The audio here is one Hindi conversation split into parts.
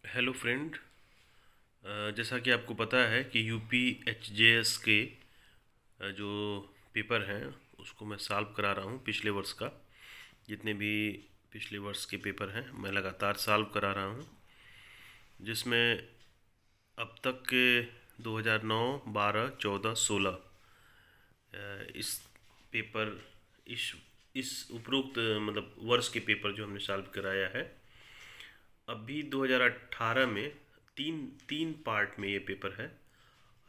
Hello friend. जैसा कि आपको पता है कि यूपी एचजेएस के जो पेपर हैं उसको मैं सॉल्व करा रहा हूँ। पिछले वर्ष का जितने भी पिछले वर्ष के पेपर हैं मैं लगातार सॉल्व करा रहा हूँ, जिसमें अब तक के 2009, 12, 14, 16 इस पेपर इस उपरोक्त मतलब वर्ष के पेपर जो हमने सॉल्व कराया है। अभी 2018 में तीन तीन पार्ट में ये पेपर है।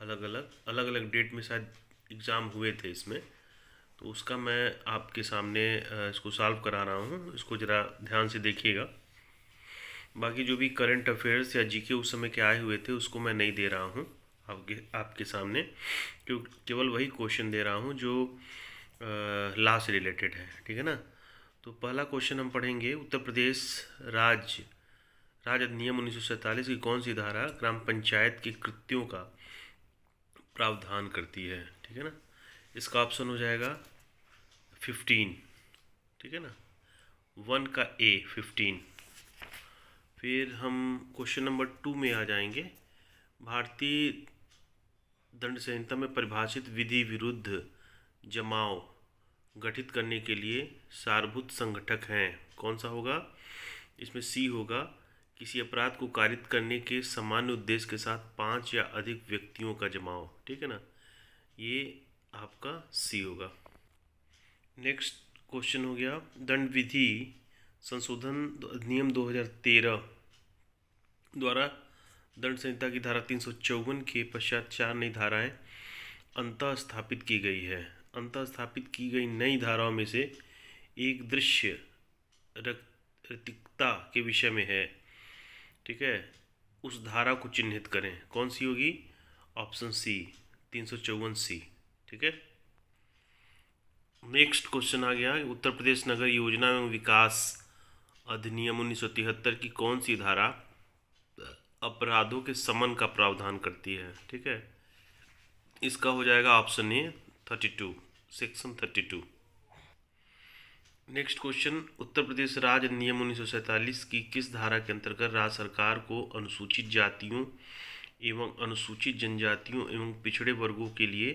अलग अलग डेट में शायद एग्ज़ाम हुए थे इसमें, तो उसका मैं आपके सामने इसको सॉल्व करा रहा हूँ। इसको ज़रा ध्यान से देखिएगा। बाकी जो भी करंट अफेयर्स या जीके उस समय के आए हुए थे उसको मैं नहीं दे रहा हूँ आपके सामने, क्यों केवल वही क्वेश्चन दे रहा हूँ जो लॉ से रिलेटेड है। ठीक है ना। तो पहला क्वेश्चन हम पढ़ेंगे। उत्तर प्रदेश राज्य अधिनियम 1947 की कौन सी धारा ग्राम पंचायत के कृत्यों का प्रावधान करती है? ठीक है ना। इसका ऑप्शन हो जाएगा 15। ठीक है ना। 1 का ए 15। फिर हम क्वेश्चन नंबर 2 में आ जाएंगे। भारतीय दंड संहिता में परिभाषित विधि विरुद्ध जमाव गठित करने के लिए सारभूत संगठक हैं। कौन सा होगा? इसमें सी होगा, किसी अपराध को कारित करने के सामान्य उद्देश्य के साथ 5 या अधिक व्यक्तियों का जमाव। ठीक है ना। ये आपका सी होगा। नेक्स्ट क्वेश्चन हो गया, दंड विधि संशोधन अधिनियम 2013 द्वारा दंड संहिता की धारा 354 के पश्चात 4 नई धाराएं अंतः स्थापित की गई है। अंतः स्थापित की गई नई धाराओं में से एक दृश्य रैखिकता के विषय में है। ठीक है। उस धारा को चिन्हित करें। कौन सी होगी? ऑप्शन सी 354 सी। ठीक है। नेक्स्ट क्वेश्चन आ गया, उत्तर प्रदेश नगर योजना एवं विकास अधिनियम 1973 की कौन सी धारा अपराधों के समन का प्रावधान करती है? ठीक है। इसका हो जाएगा option A 32, section 32। Next question, Uttar Pradesh राज्य अधिनियम 1947 की किस धारा के अंतर्गत राज्य सरकार को अनुसूचित जातियों एवं अनुसूचित जनजातियों एवं पिछड़े वर्गों के लिए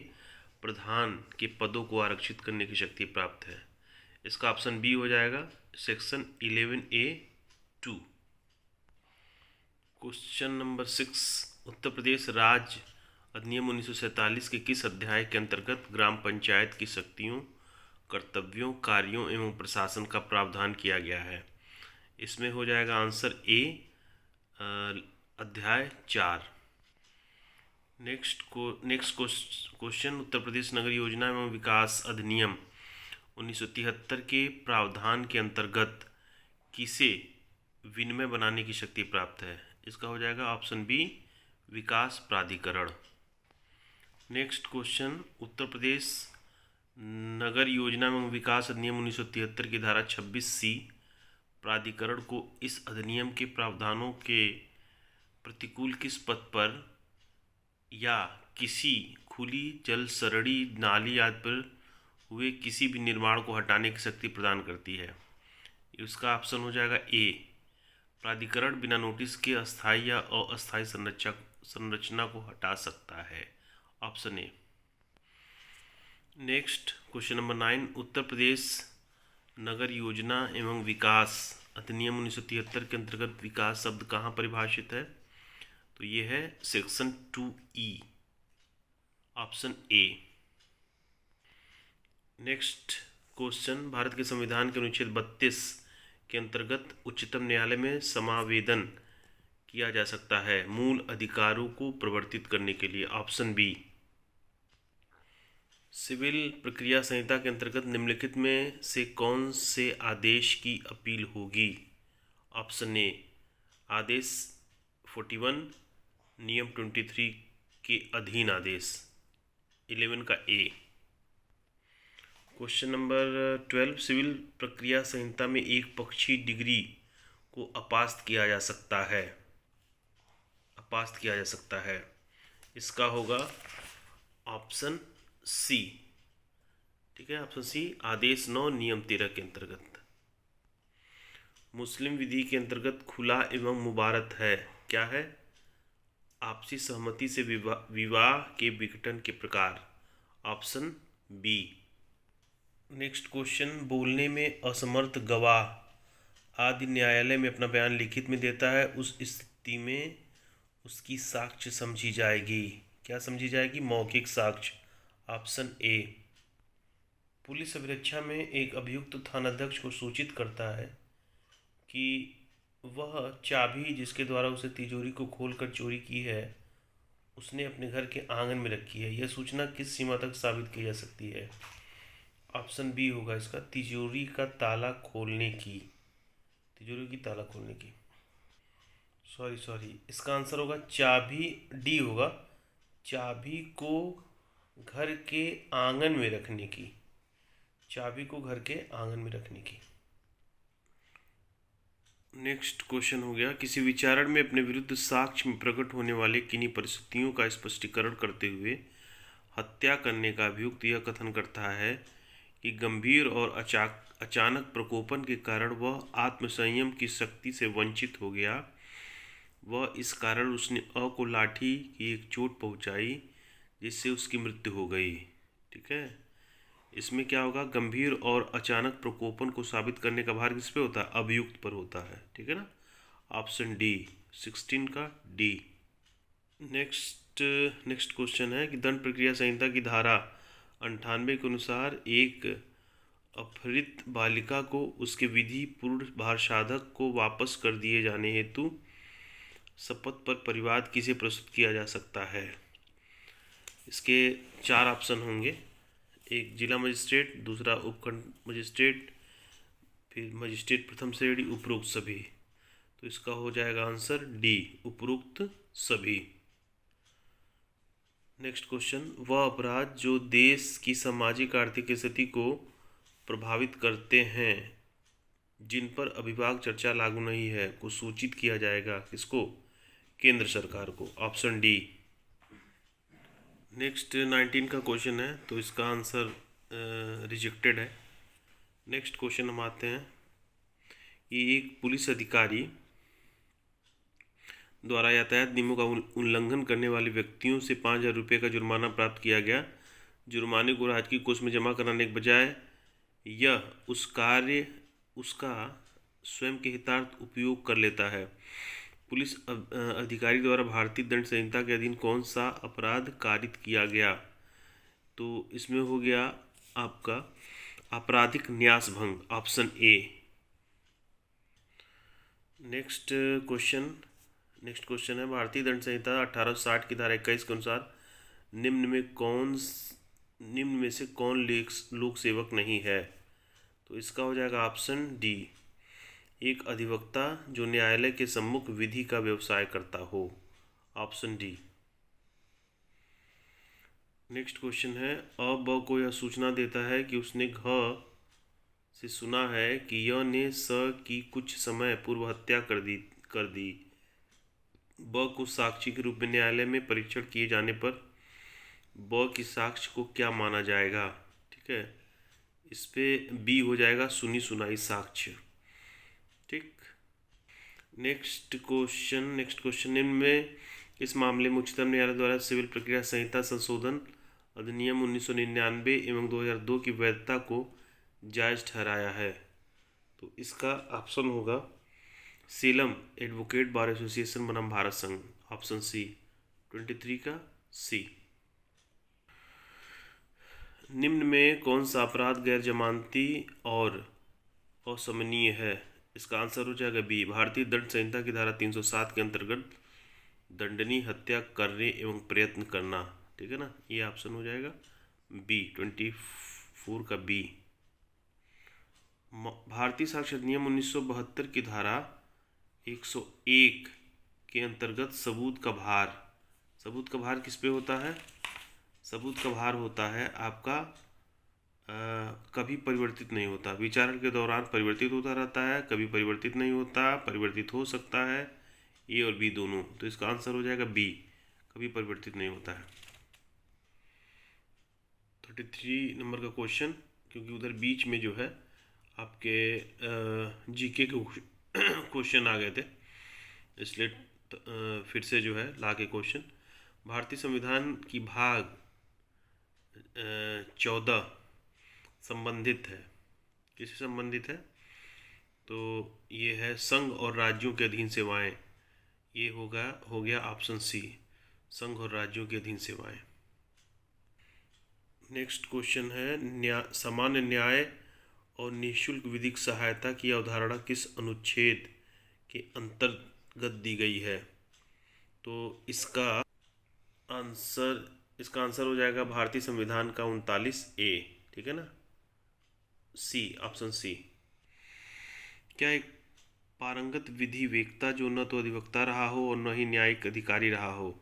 प्रधान के पदों को आरक्षित करने की शक्ति प्राप्त है? इसका ऑप्शन बी हो जाएगा, सेक्शन 11A(2). क्वेश्चन नंबर 6, उत्तर प्रदेश राज्य अधिनियम 1947 के किस अध्याय के अंतर्गत ग्राम पंचायत की शक्तियों, कर्तव्यों, कार्यों एवं प्रशासन का प्रावधान किया गया है? इसमें हो जाएगा आंसर ए, अध्याय 4। नेक्स्ट क्वेश्चन, उत्तर प्रदेश नगर योजना एवं विकास अधिनियम 1973 के प्रावधान के अंतर्गत किसे विनिमय बनाने की शक्ति प्राप्त है? इसका हो जाएगा ऑप्शन बी, विकास प्राधिकरण। नेक्स्ट क्वेश्चन, उत्तर प्रदेश नगर योजना एवं विकास अधिनियम 1973 की धारा 26C प्राधिकरण को इस अधिनियम के प्रावधानों के प्रतिकूल किस पथ पर या किसी खुली जल सरणी, नाली आदि पर हुए किसी भी निर्माण को हटाने की शक्ति प्रदान करती है? इसका ऑप्शन हो जाएगा ए, प्राधिकरण बिना नोटिस के अस्थायी या अस्थायी संरचना को हटा सकता है। Option A. Next question number 9, Uttar Pradesh नगर योजना एवं विकास अधिनियम 1973 के अंतर्गत विकास शब्द कहाँ परिभाषित है? तो ये है section 2E, option A. Next question, Bharat के संविधान के अनुच्छेद 32 के अंतर्गत उच्चतम न्यायालय में समावेदन किया जा सकता है मूल अधिकारों को प्रवर्तित करने के लिए? Option B. सिविल प्रक्रिया संहिता के अंतर्गत निम्नलिखित में से कौन से आदेश की अपील होगी? ऑप्शन ए, आदेश 41, नियम 23 के अधीन आदेश 11 का ए। क्वेश्चन नंबर 12, सिविल प्रक्रिया संहिता में एक पक्षीय डिग्री को अपास्त किया जा सकता है। इसका होगा ऑप्शन सी। ठीक है, ऑप्शन सी, आदेश 9 नियम 13 के अंतर्गत। मुस्लिम विधि के अंतर्गत खुला एवं मुबारत है क्या है? आपसी सहमति से विवाह के विघटन के प्रकार। Option B. नेक्स्ट क्वेश्चन, बोलने में असमर्थ गवाह आदि न्यायालय में अपना बयान लिखित में देता है, उस स्थिति में उसकी साक्ष्य समझी जाएगी। क्या समझी जाएगी? मौखिक साक्ष्य। Option A. पुलिस अभिरक्षा में एक अभियुक्त थानाध्यक्ष को सूचित करता है कि वह चाबी जिसके द्वारा उसे तिजोरी को खोलकर चोरी की है उसने अपने घर के आंगन में रखी है। यह सूचना किस सीमा तक साबित की जा सकती है? ऑप्शन बी होगा इसका, तिजोरी का ताला खोलने की। तिजोरी की ताला खोलने की, सॉरी, इसका आंसर होगा चाबी, डी होगा, चाबी को घर के आंगन में रखने की। चाबी को घर के आंगन में रखने की। नेक्स्ट क्वेश्चन हो गया, किसी विचारण में अपने विरुद्ध साक्ष्य में प्रकट होने वाले किन्हीं परिस्थितियों का स्पष्टीकरण करते हुए हत्या करने का अभियुक्त यह कथन करता है कि गंभीर और अचानक प्रकोपन के कारण वह आत्मसंयम की शक्ति से वंचित हो गया। वह इस कारण उसने अ को लाठी की एक चोट पहुंचाई जिससे उसकी मृत्यु हो गई। ठीक है, इसमें क्या होगा? गंभीर और अचानक प्रकोपन को साबित करने का भार किस पे होता है? अभियुक्त पर होता है। ठीक है ना, ऑप्शन डी, 16 का डी। नेक्स्ट क्वेश्चन है कि दंड प्रक्रिया संहिता की धारा 98 के अनुसार एक अपहृत बालिका को उसके विधि पूर्ण भारसाधक को वापस कर दिए जाने हेतु शपथ पर परिवाद किसे प्रस्तुत किया जा सकता है? इसके 4 ऑप्शन होंगे। एक जिला मजिस्ट्रेट, दूसरा उपखंड मजिस्ट्रेट, फिर मजिस्ट्रेट प्रथम श्रेणी, उपरोक्त सभी। तो इसका हो जाएगा आंसर डी, उपरोक्त सभी। नेक्स्ट क्वेश्चन, वह अपराध जो देश की सामाजिक आर्थिक स्थिति को प्रभावित करते हैं जिन पर अभिभाग चर्चा लागू नहीं है को सूचित किया जाएगा किसको? केंद्र सरकार को। Option D. नेक्स्ट 19 का क्वेश्चन है, तो इसका आंसर रिजेक्टेड है। नेक्स्ट क्वेश्चन हम आते हैं कि एक पुलिस अधिकारी द्वारा यातायात नियमों का उल्लंघन करने वाले व्यक्तियों से 5,000 रुपये का जुर्माना प्राप्त किया गया। जुर्माने को राजकीय कोष में जमा कराने के बजाय यह उसका स्वयं के हितार्थ उपयोग कर लेता है। पुलिस अधिकारी द्वारा भारतीय दंड संहिता के अधीन कौन सा अपराध कारित किया गया? तो इसमें हो गया आपका आपराधिक न्यास भंग। Option A. नेक्स्ट क्वेश्चन है, भारतीय दंड संहिता 1860 की धारा 21 के अनुसार निम्न में से कौन लोक सेवक नहीं है? तो इसका हो जाएगा ऑप्शन डी, एक अधिवक्ता जो न्यायालय के सम्मुख विधि का व्यवसाय करता हो। Option D. नेक्स्ट क्वेश्चन है, अ ब को यह सूचना देता है कि उसने घ से सुना है कि य ने स की कुछ समय पूर्व हत्या कर दी। ब को साक्षी के रूप में न्यायालय में परीक्षण किए जाने पर ब की साक्ष्य को क्या माना जाएगा? ठीक है, इस पे बी हो जाएगा, सुनी सुनाई साक्ष्य। ठीक। नेक्स्ट क्वेश्चन इनमें इस मामले में उच्चतम न्यायालय द्वारा सिविल प्रक्रिया संहिता संशोधन अधिनियम 1999 एवं 2002 की वैधता को जायज ठहराया है। तो इसका ऑप्शन होगा सेलम एडवोकेट बार एसोसिएशन बनाम भारत संघ। ऑप्शन सी, 23 का सी। निम्न में कौन सा अपराध गैर जमानती और असमनीय है? इसका आंसर हो जाएगा बी, भारतीय दंड संहिता की धारा 307 के अंतर्गत दंडनीय हत्या करने एवं प्रयत्न करना। ठीक है ना, ये ऑप्शन हो जाएगा बी, 24 का बी। भारतीय साक्ष्य अधिनियम 1972 की धारा 101 के अंतर्गत सबूत का भार किस पे होता है? सबूत का भार होता है आपका कभी परिवर्तित नहीं होता, विचारण के दौरान परिवर्तित होता रहता है, कभी परिवर्तित नहीं होता, परिवर्तित हो सकता है, ए और बी दोनों। तो इसका आंसर हो जाएगा बी, कभी परिवर्तित नहीं होता है। 33 नंबर का क्वेश्चन, क्योंकि उधर बीच में जो है आपके जीके के क्वेश्चन आ गए थे, इसलिए फिर से जो है ला के क्वेश्चन, भारतीय संविधान की भाग 14 संबंधित है, किससे संबंधित है? तो ये है संघ और राज्यों के अधीन सेवाएं। ये हो गया ऑप्शन सी, संघ और राज्यों के अधीन सेवाएं। नेक्स्ट क्वेश्चन है, सामान्य न्याय और निःशुल्क विधिक सहायता की अवधारणा किस अनुच्छेद के अंतर्गत दी गई है? तो इसका आंसर हो जाएगा भारतीय संविधान का 39A, ठीक है ना, सी, ऑप्शन सी। क्या एक पारंगत विधि वेत्ता जो न तो अधिवक्ता रहा हो और न ही न्यायिक अधिकारी रहा हो,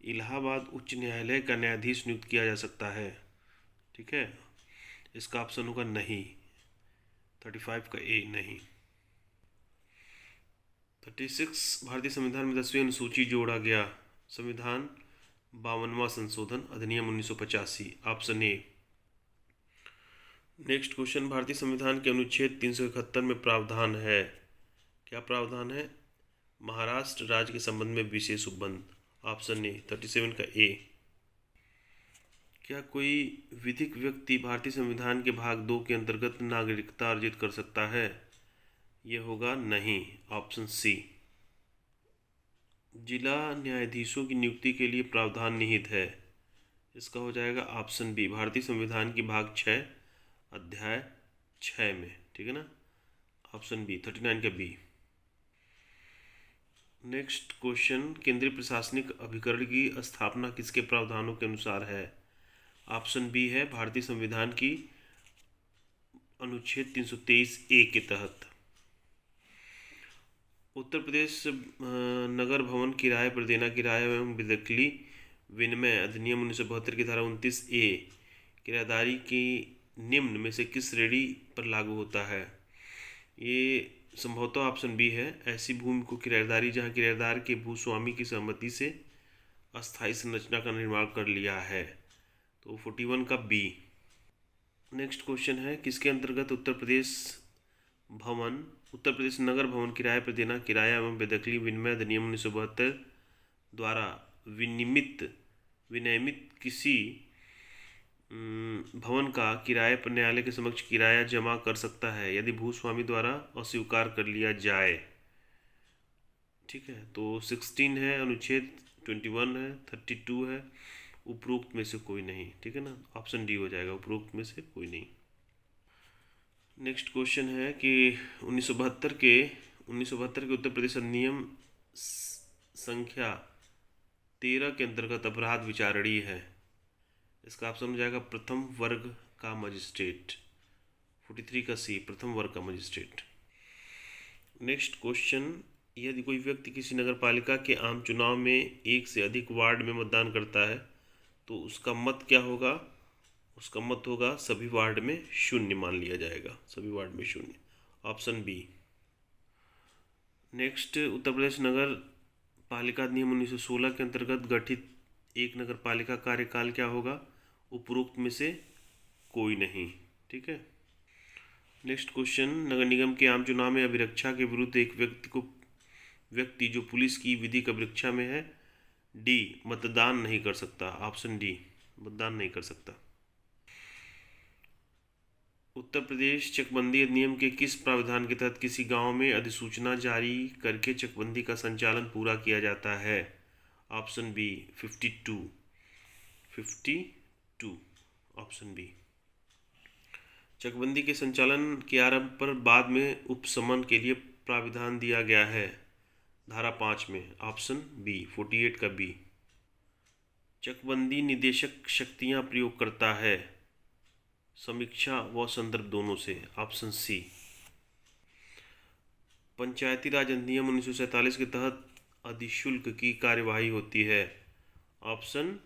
इलाहाबाद उच्च न्यायालय का न्यायाधीश नियुक्त किया जा सकता है? ठीक है, इसका ऑप्शन होगा नहीं, 35 का ए नहीं। 36, भारतीय संविधान में 10वीं अनुसूची जोड़ा गया। संविधान 52वां संशोधन अधिनियम 1985, ऑप्शन ए। नेक्स्ट क्वेश्चन, भारतीय संविधान के अनुच्छेद 371 में प्रावधान है, क्या प्रावधान है? महाराष्ट्र राज्य के संबंध में विशेष उपबंध, ऑप्शन ए, 37 का ए। क्या कोई विधिक व्यक्ति भारतीय संविधान के भाग 2 के अंतर्गत नागरिकता अर्जित कर सकता है? यह होगा नहीं, ऑप्शन सी। जिला न्यायाधीशों की नियुक्ति के लिए प्रावधान निहित है, इसका हो जाएगा ऑप्शन बी, भारतीय संविधान की भाग 6 अध्याय 6 में, ठीक है ना, ऑप्शन बी, 39 का बी। नेक्स्ट क्वेश्चन, केंद्रीय प्रशासनिक अभिकरण की स्थापना किसके प्रावधानों के अनुसार है? ऑप्शन बी है भारतीय संविधान की अनुच्छेद 323A के तहत। उत्तर प्रदेश नगर भवन किराए पर देना, किराया एवं बेदखली विनिमय अधिनियम 1972 की धारा 29A किराएदारी की निम्न में से किस श्रेणी पर लागू होता है? ये संभवतः ऑप्शन बी है, ऐसी भूमि को किराएदारी जहां किराएदार के भूस्वामी की सहमति से अस्थायी संरचना का निर्माण कर लिया है, तो 41 का बी। नेक्स्ट क्वेश्चन है, किसके अंतर्गत उत्तर प्रदेश नगर भवन किराए पर देना, किराया एवं बेदखली विनिमय अधिनियम 1972 द्वारा विनियमित किसी भवन का किराए पर न्यायालय के समक्ष किराया जमा कर सकता है यदि भूस्वामी द्वारा अस्वीकार कर लिया जाए? ठीक है, तो 16 है, अनुच्छेद 21 है, 32 है, उपरोक्त में से कोई नहीं, ठीक है ना, ऑप्शन डी हो जाएगा, उपरोक्त में से कोई नहीं। नेक्स्ट क्वेश्चन है कि 1972 के उत्तर प्रदेश अधिनियम संख्या 13 के अंतर्गत अपराध विचारणीय है, इसका ऑप्शन हो जाएगा प्रथम वर्ग का मजिस्ट्रेट, 43 का सी, प्रथम वर्ग का मजिस्ट्रेट। नेक्स्ट क्वेश्चन, यदि कोई व्यक्ति किसी नगर पालिका के आम चुनाव में एक से अधिक वार्ड में मतदान करता है तो उसका मत क्या होगा? उसका मत होगा सभी वार्ड में 0 मान लिया जाएगा, सभी वार्ड में 0, option B. Next, Uttar Pradesh नगर पालिका अधिनियम 1916 के अंतर्गत गठित एक नगर पालिका कार्यकाल क्या होगा? उपरोक्त में से कोई नहीं, ठीक है। नेक्स्ट क्वेश्चन, नगर निगम के आम चुनाव में अभिरक्षा के विरुद्ध एक व्यक्ति जो पुलिस की विधिक अभिरक्षा में है, डी, मतदान नहीं कर सकता, ऑप्शन डी, मतदान नहीं कर सकता। उत्तर प्रदेश चकबंदी अधिनियम के किस प्रावधान के तहत किसी गांव में अधिसूचना जारी करके चकबंदी का संचालन पूरा किया जाता है? Option B, 52, option B. चकबंदी के संचालन के आरंभ पर बाद में उपशमन के लिए प्राविधान दिया गया है, धारा 5 में, ऑप्शन बी, 48 का बी। चकबंदी निदेशक शक्तियां प्रयोग करता है, समीक्षा व संदर्भ दोनों से, ऑप्शन सी। पंचायती राज अधिनियम 1947 के तहत अधिशुल्क की कार्यवाही होती है, ऑप्शन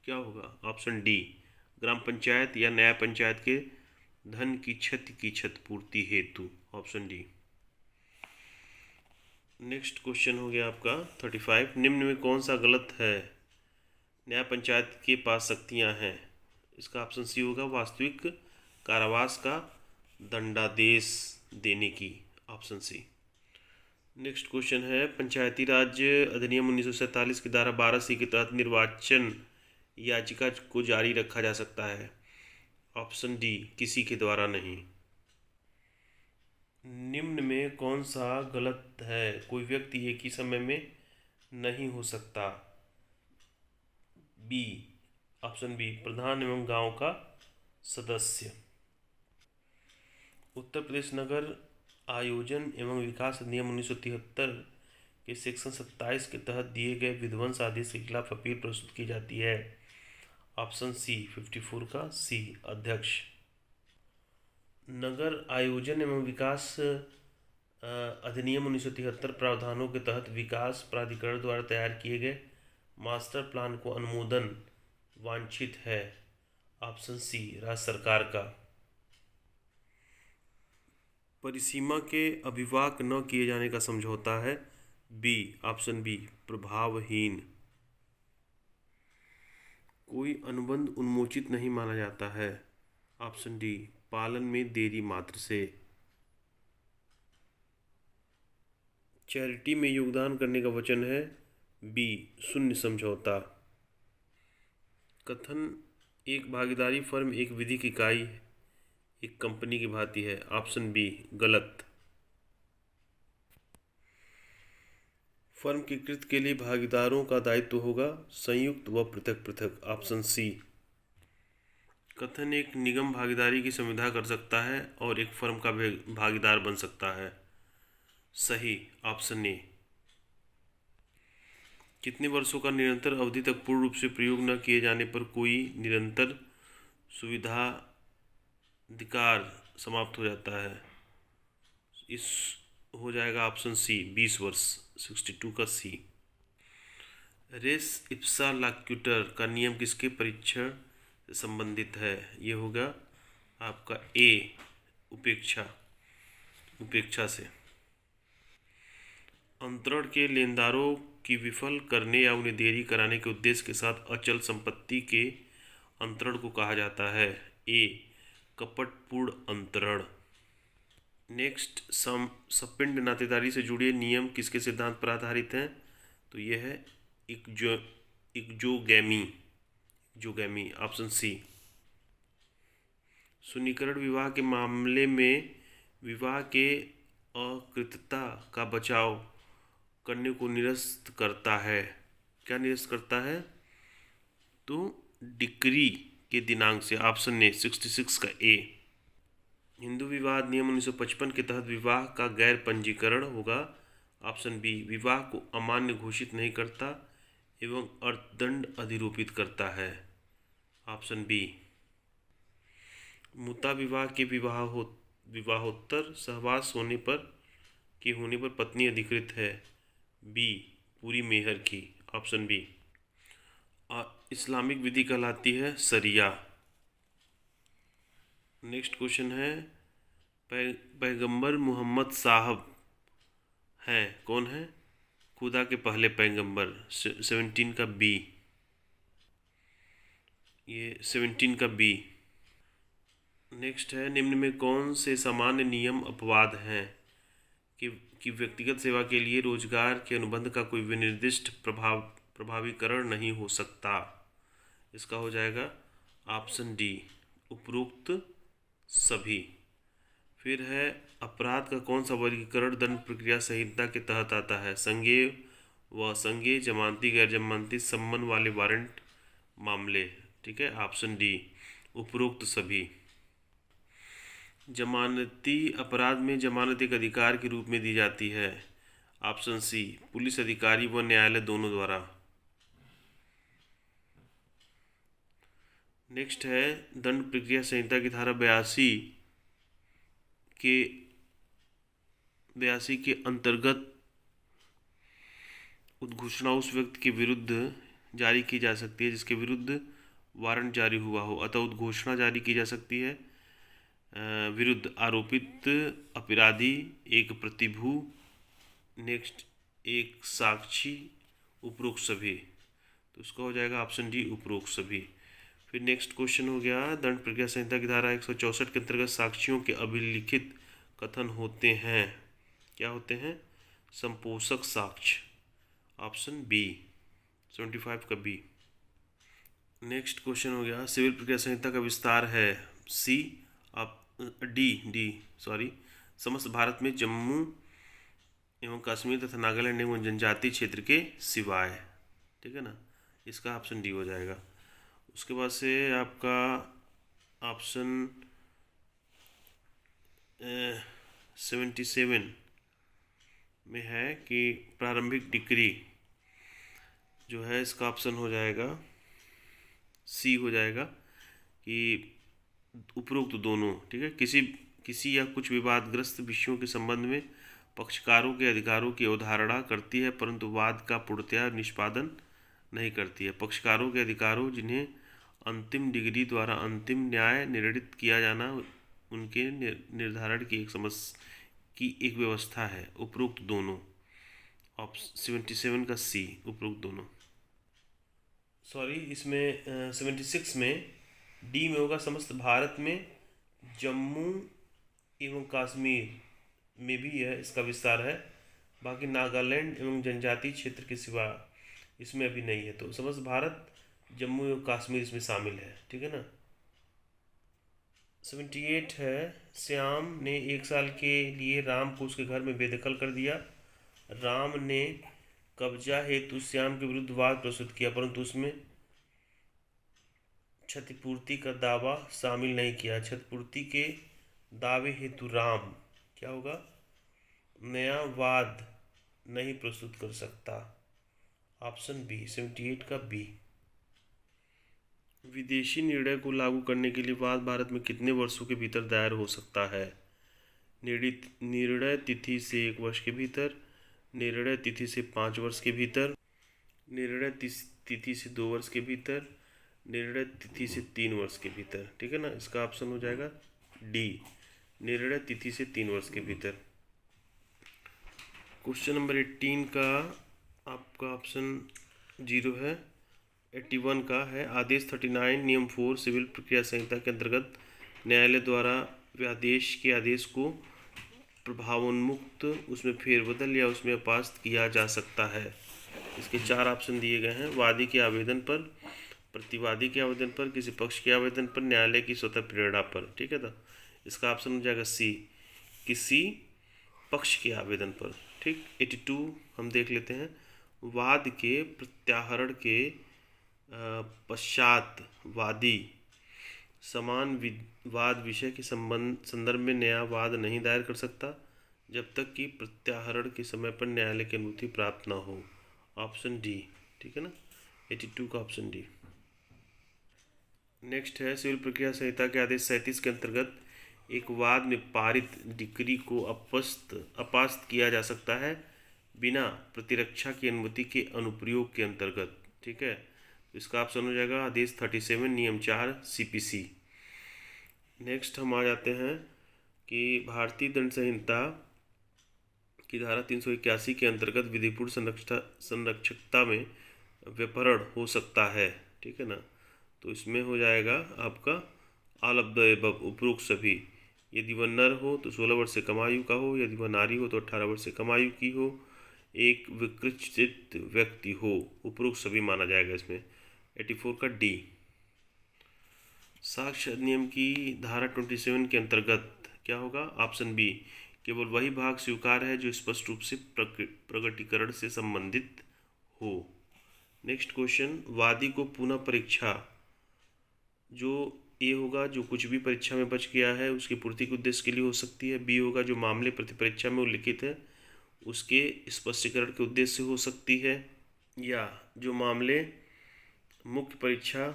क्या होगा? ऑप्शन डी, ग्राम पंचायत या न्याय पंचायत के धन की क्षतिपूर्ति हेतु, ऑप्शन डी। नेक्स्ट क्वेश्चन हो गया आपका 35, निम्न में कौन सा गलत है? न्याय पंचायत के पास शक्तियां हैं, इसका ऑप्शन सी होगा, वास्तविक कारावास का दंडादेश देने की, ऑप्शन सी। नेक्स्ट क्वेश्चन है, पंचायती राज अधिनियम 1947 की धारा 12C के तहत निर्वाचन याचिका को जारी रखा जा सकता है। ऑप्शन डी, किसी के द्वारा नहीं। निम्न में कौन सा गलत है? कोई व्यक्ति एक ही समय में नहीं हो सकता। बी, ऑप्शन बी, प्रधान एवं गांव का सदस्य। उत्तर प्रदेश नगर आयोजन एवं विकास अधिनियम 1973 के सेक्शन 27 के तहत दिए गए विध्वंस आदेश के खिलाफ अपील प्रस्तुत की जाती है। ऑप्शन सी, 54 का सी, अध्यक्ष। नगर आयोजन एवं विकास अधिनियम 1973 प्रावधानों के तहत विकास प्राधिकरण द्वारा तैयार किए गए मास्टर प्लान को अनुमोदन वांछित है। ऑप्शन सी, राज्य सरकार का। परिसीमा के अभिवाक न किए जाने का समझौता है। बी, ऑप्शन बी, प्रभावहीन। कोई अनुबंध उन्मोचित नहीं माना जाता है। ऑप्शन डी, पालन में देरी मात्र से। चैरिटी में योगदान करने का वचन है। बी, शून्य समझौता। कथन एक भागीदारी फर्म एक विधिक इकाई एक कंपनी की भांति है। ऑप्शन बी, गलत। फर्म की कृत के लिए भागीदारों का दायित्व होगा संयुक्त व पृथक पृथक। Option C. कथन एक निगम भागीदारी की संविदा कर सकता है और एक फर्म का भागीदार बन सकता है। सही, ऑप्शन ए। कितने वर्षों का निरंतर अवधि तक पूर्ण रूप से प्रयोग न किए जाने पर कोई निरंतर सुविधाधिकार समाप्त हो जाता है? इस हो जाएगा ऑप्शन सी, 20 वर्ष, 62 का सी। रेस इप्सा लॉक्यूटर का नियम किसके परीक्षण से संबंधित है? ये होगा आपका ए, उपेक्षा से। अंतरण के लेनदारों की विफल करने या उन्हें देरी कराने के उद्देश्य के साथ अचल संपत्ति के अंतरण को कहा जाता है। ए, कपटपूर्ण अंतरण। नेक्स्ट, सपिंड नातेदारी से जुड़े नियम किसके सिद्धांत पर आधारित हैं? तो यह है इक्जोगैमी। Option C. सुनिकरण विवाह के मामले में विवाह के अकृतता का बचाव करने को निरस्त करता है। क्या निरस्त करता है? तो डिक्री के दिनांक से। ऑप्शन ए, 66 का ए। हिंदू विवाह नियम 1955 के तहत विवाह का गैर पंजीकरण होगा। ऑप्शन बी, विवाह को अमान्य घोषित नहीं करता एवं अर्थदंड अधिरोपित करता है। Option B. मुता विवाह के विवाहोत्तर सहवास होने पर पत्नी अधिकृत है। बी, पूरी मेहर की। Option B. इस्लामिक विधि कहलाती है शरिया। नेक्स्ट क्वेश्चन है, पैगंबर मोहम्मद साहब हैं, कौन है? खुदा के पहले पैगंबर। 17 का बी। ये 17 का बी। नेक्स्ट है, निम्न में कौन से सामान्य नियम अपवाद हैं कि व्यक्तिगत सेवा के लिए रोजगार के अनुबंध का कोई विनिर्दिष्ट प्रभावीकरण नहीं हो सकता? इसका हो जाएगा ऑप्शन डी, उपरोक्त सभी। फिर है, अपराध का कौन सा वर्गीकरण दंड प्रक्रिया संहिता के तहत आता है? संज्ञेय व असंज्ञेय, जमानती, गैर जमानती, सम्मन वाले वारंट मामले। ठीक है, ऑप्शन डी, उपरोक्त सभी। जमानती अपराध में जमानत एक अधिकार के रूप में दी जाती है। ऑप्शन सी, पुलिस अधिकारी व न्यायालय दोनों द्वारा। नेक्स्ट है, दंड प्रक्रिया संहिता की धारा 82 के अंतर्गत उद्घोषणा उस व्यक्ति के विरुद्ध जारी की जा सकती है जिसके विरुद्ध वारंट जारी हुआ हो। अतः उद्घोषणा जारी की जा सकती है विरुद्ध आरोपित अपराधी, एक प्रतिभू, नेक्स्ट एक साक्षी, उपरोक्त सभी। तो उसका हो जाएगा ऑप्शन डी, उपरोक्त सभी। फिर नेक्स्ट क्वेश्चन हो गया, दंड प्रक्रिया संहिता की धारा 164 के अंतर्गत साक्षियों के अभिलिखित कथन होते हैं। क्या होते हैं? संपोषक साक्ष्य, ऑप्शन बी, 75 का बी। नेक्स्ट क्वेश्चन हो गया, सिविल प्रक्रिया संहिता का विस्तार है सी, आप डी सॉरी, समस्त भारत में जम्मू एवं कश्मीर तथा नागालैंड एवं जनजातीय क्षेत्र के सिवाय, ठीक है ना, इसका ऑप्शन डी हो जाएगा। उसके बाद से आपका ऑप्शन 77 में है कि प्रारंभिक डिग्री जो है, इसका ऑप्शन हो जाएगा सी हो जाएगा कि उपरोक्त दोनों, ठीक है, किसी या कुछ विवादग्रस्त विषयों के संबंध में पक्षकारों के अधिकारों की अवधारणा करती है परंतु वाद का पूर्णतया निष्पादन नहीं करती है। पक्षकारों के अधिकारों जिन्हें अंतिम डिग्री द्वारा अंतिम न्याय निर्णित किया जाना, उनके निर्धारण की एक व्यवस्था है। उपरोक्त दोनों, ऑप्शन 77 का सी, उपरोक्त दोनों। सॉरी, इसमें 76 में डी में होगा, समस्त भारत में जम्मू एवं कश्मीर में भी यह इसका विस्तार है, बाकी नागालैंड एवं जनजातीय क्षेत्र के सिवा इसमें अभी नहीं है। तो समस्त भारत, जम्मू एवं कश्मीर इसमें शामिल है, ठीक है ना। 78 है, श्याम ने 1 साल के लिए राम को उसके घर में बेदखल कर दिया। राम ने कब्जा हेतु श्याम के विरुद्ध वाद प्रस्तुत किया परंतु उसमें क्षतिपूर्ति का दावा शामिल नहीं किया। क्षतिपूर्ति के दावे हेतु राम क्या होगा, नया वाद नहीं प्रस्तुत कर सकता, ऑप्शन बी, 78 का बी। विदेशी निर्णय को लागू करने के लिए वाद भारत में कितने वर्षों के भीतर दायर हो सकता है? निर्णय तिथि से 1 वर्ष के भीतर, निर्णय तिथि से 5 वर्ष के भीतर, निर्णय तिथि से 2 वर्ष के भीतर, निर्णय तिथि से 3 वर्ष के भीतर, ठीक है ना। इसका ऑप्शन हो जाएगा डी, निर्णय तिथि से 3 वर्ष के भीतर। क्वेश्चन नंबर 18 का आपका ऑप्शन 0 है। 81 का है, आदेश 39 नियम 4 सिविल प्रक्रिया संहिता के अंतर्गत न्यायालय द्वारा व्यादेश के आदेश को प्रभावोन्मुक्त, उसमें फेरबदल या उसमें अपास्त किया जा सकता है। इसके 4 ऑप्शन दिए गए हैं। वादी के आवेदन पर, प्रतिवादी के आवेदन पर, किसी पक्ष के आवेदन पर, न्यायालय की स्वतः प्रेरणा पर, ठीक है। तो इसका ऑप्शन हो जाएगा सी, किसी पक्ष के आवेदन पर, ठीक। 82 हम देख लेते हैं, वाद के प्रत्याहरण के पश्चात वादी समान वाद विषय के संदर्भ में नया वाद नहीं दायर कर सकता जब तक कि प्रत्याहरण के समय पर न्यायालय की अनुमति प्राप्त न हो, ऑप्शन डी, ठीक है ना। 82 का ऑप्शन डी। नेक्स्ट है, सिविल प्रक्रिया संहिता के आदेश 37 के अंतर्गत एक वाद में पारित डिग्री को अपास्त किया जा सकता है बिना प्रतिरक्षा की अनुमति के अनुप्रयोग के अंतर्गत, ठीक है। तो इसका ऑप्शन हो जाएगा आदेश 37 नियम 4 सीपीसी। नेक्स्ट हम आ जाते हैं कि भारतीय दंड संहिता की धारा 381 के अंतर्गत विधिपूर्ण संरक्षकता में व्यपहरण हो सकता है, ठीक है ना। तो इसमें हो जाएगा आपका ऑल ऑफ द अबव, उपरोक्त सभी। यदि वह नर हो तो 16 वर्ष से कम आयु का हो, यदि वह नारी हो तो 18 वर्ष से कम आयु की हो, एक विकृत व्यक्ति हो, उपरोक्त सभी माना जाएगा इसमें। 84 का डी। साक्ष्य अधिनियम की धारा 27 के अंतर्गत क्या होगा, ऑप्शन बी, केवल वही भाग स्वीकार है जो स्पष्ट रूप से प्रकटीकरण से संबंधित हो। नेक्स्ट क्वेश्चन, वादी को पुनः परीक्षा, जो ए होगा जो कुछ भी परीक्षा में बच गया है उसकी पूर्ति के उद्देश्य के लिए हो सकती है। बी होगा जो मामले प्रति परीक्षा में उल्लिखित है उसके स्पष्टीकरण के उद्देश्य से हो सकती है, या जो मामले मुख्य परीक्षा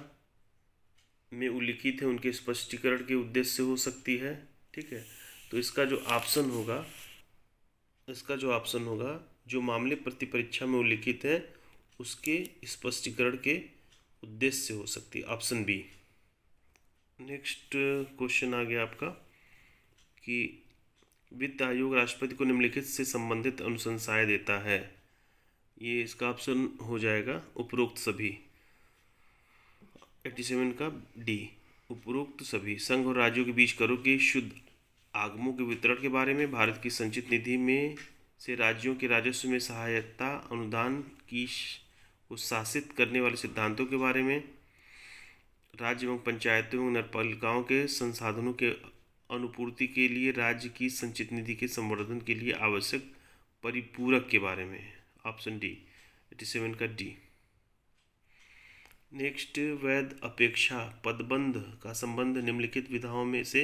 में उल्लिखित है उनके स्पष्टीकरण के उद्देश्य से हो सकती है, ठीक है। तो इसका जो ऑप्शन होगा जो मामले प्रति परीक्षा में उल्लिखित है उसके स्पष्टीकरण के उद्देश्य से हो सकती है, ऑप्शन बी। नेक्स्ट क्वेश्चन आ गया आपका कि वित्त आयोग राष्ट्रपति को निम्नलिखित से संबंधित अनुशंसाएं देता है। ये इसका ऑप्शन हो जाएगा उपरोक्त सभी, 87 का डी, उपरोक्त सभी। संघ और राज्यों के बीच करों के शुद्ध आगमों के वितरण के बारे में, भारत की संचित निधि में से राज्यों के राजस्व में सहायता अनुदान को शासित करने वाले सिद्धांतों के बारे में, राज्य एवं पंचायतों एवं नगरपालिकाओं के संसाधनों के अनुपूर्ति के लिए राज्य की संचित निधि के संवर्धन के लिए आवश्यक परिपूरक के बारे में। ऑप्शन डी 87 का डी। नेक्स्ट, वैध अपेक्षा पदबंध का संबंध निम्नलिखित विधाओं में से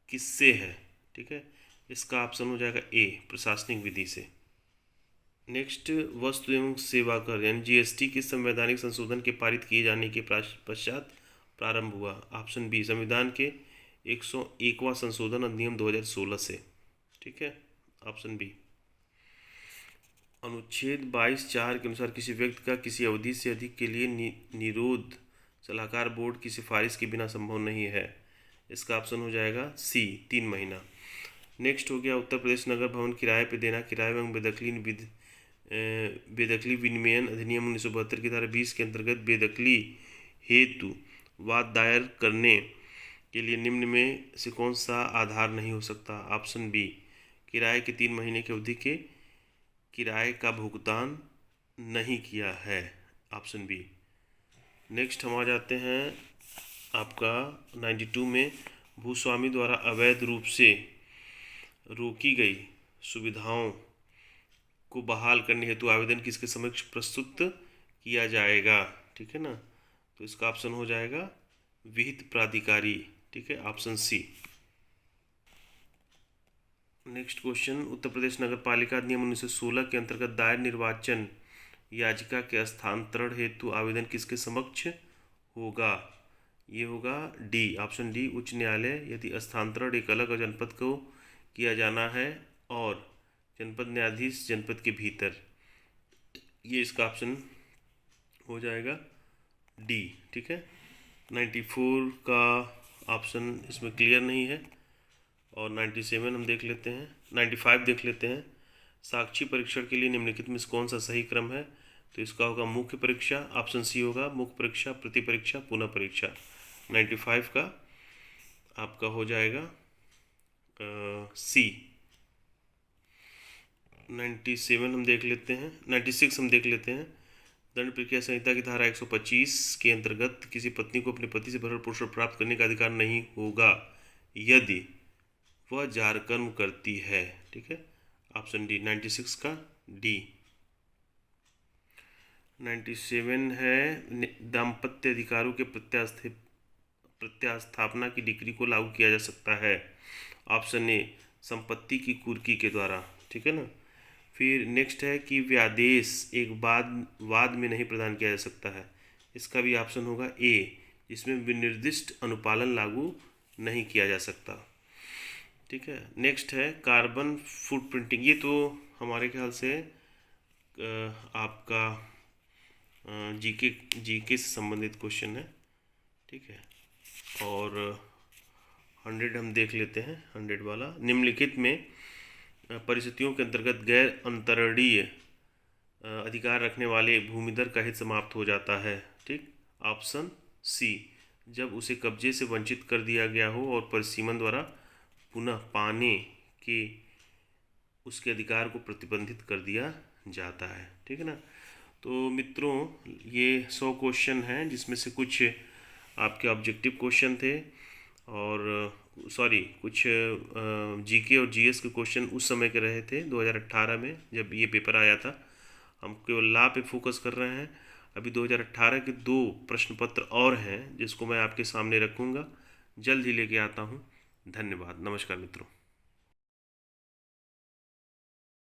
किससे है? ठीक है, इसका ऑप्शन हो जाएगा ए प्रशासनिक विधि से। नेक्स्ट, वस्तु एवं सेवा कर यानी जीएसटी के संवैधानिक संशोधन के पारित किए जाने के पश्चात प्रारंभ हुआ। ऑप्शन बी संविधान के 101वां संशोधन अधिनियम 2016 से। ठीक है, ऑप्शन बी। अनुच्छेद 22(4) के अनुसार किसी व्यक्ति का किसी अवधि से अधिक के लिए निरोध सलाहकार बोर्ड की सिफारिश के बिना संभव नहीं है। इसका ऑप्शन हो जाएगा सी 3 महीना। नेक्स्ट हो गया उत्तर प्रदेश नगर भवन किराए पर देना किराए एवं बेदखली विनिमयन अधिनियम 1972 की धारा 20 के अंतर्गत बेदखली हेतु वाद दायर करने के लिए निम्न में से कौन सा आधार नहीं हो सकता? ऑप्शन बी किराए के 3 महीने की अवधि के किराए का भुगतान नहीं किया है। Option B. नेक्स्ट हम आ जाते हैं आपका 92 में भूस्वामी द्वारा अवैध रूप से रोकी गई सुविधाओं को बहाल करने हेतु आवेदन किसके समक्ष प्रस्तुत किया जाएगा? ठीक है ना, तो इसका ऑप्शन हो जाएगा विहित प्राधिकारी। ठीक है, option C. Next question, Uttar प्रदेश नगर पालिका अधिनियम 1916 के अंतर्गत दायर निर्वाचन याचिका के स्थानांतरण हेतु आवेदन किसके समक्ष होगा? ये होगा डी, ऑप्शन डी उच्च न्यायालय यदि स्थानांतरण एक अलग जनपद को किया जाना है और जनपद न्यायाधीश जनपद के भीतर। ये इसका ऑप्शन हो जाएगा डी। ठीक है, 94 का ऑप्शन इसमें क्लियर नहीं है और 97 हम देख लेते हैं, 95 देख लेते हैं। साक्षी परीक्षण के लिए निम्नलिखित में से कौन सा सही क्रम है? तो इसका होगा मुख्य परीक्षा। ऑप्शन सी होगा मुख्य परीक्षा, प्रति परीक्षा, पुनः परीक्षा। 95 का आपका हो जाएगा सी। 97 हम देख लेते हैं, 96 हम देख लेते हैं। दंड प्रक्रिया संहिता की धारा 125 के अंतर्गत किसी पत्नी को अपने पति से भरण पोषण प्राप्त करने का अधिकार नहीं होगा यदि वह जारकर्म करती है। ठीक है, ऑप्शन डी 96 का डी। 97 है दाम्पत्य अधिकारों के प्रत्यास्थापना की डिक्री को लागू किया जा सकता है। ऑप्शन ए संपत्ति की कुर्की के द्वारा। ठीक है ना, फिर नेक्स्ट है कि व्यादेश एक वाद में नहीं प्रदान किया जा सकता है। इसका भी ऑप्शन होगा ए जिसमें विनिर्दिष्ट अनुपालन लागू नहीं किया जा सकता। ठीक है, नेक्स्ट है कार्बन फुटप्रिंटिंग। ये तो हमारे ख्याल से आपका जीके से संबंधित क्वेश्चन है। ठीक है, और 100 हम देख लेते हैं। 100 वाला, निम्नलिखित में परिस्थितियों के अंतर्गत गैर अंतरणीय अधिकार रखने वाले भूमिधर का हित समाप्त हो जाता है। ठीक, ऑप्शन सी जब उसे कब्जे से वंचित कर दिया गया हो और परिसीमन द्वारा पुनः पाने के उसके अधिकार को प्रतिबंधित कर दिया जाता है। ठीक है ना, तो मित्रों ये 100 क्वेश्चन हैं जिसमें से कुछ आपके ऑब्जेक्टिव क्वेश्चन थे और कुछ जीके और जीएस के क्वेश्चन उस समय के रहे थे 2018 में जब ये पेपर आया था। हम केवल लॉ पे फोकस कर रहे हैं। अभी 2018 के 2 प्रश्न पत्र और हैं जिसको मैं आपके सामने रखूँगा, जल्द ही लेके आता हूँ। धन्यवाद, नमस्कार मित्रों।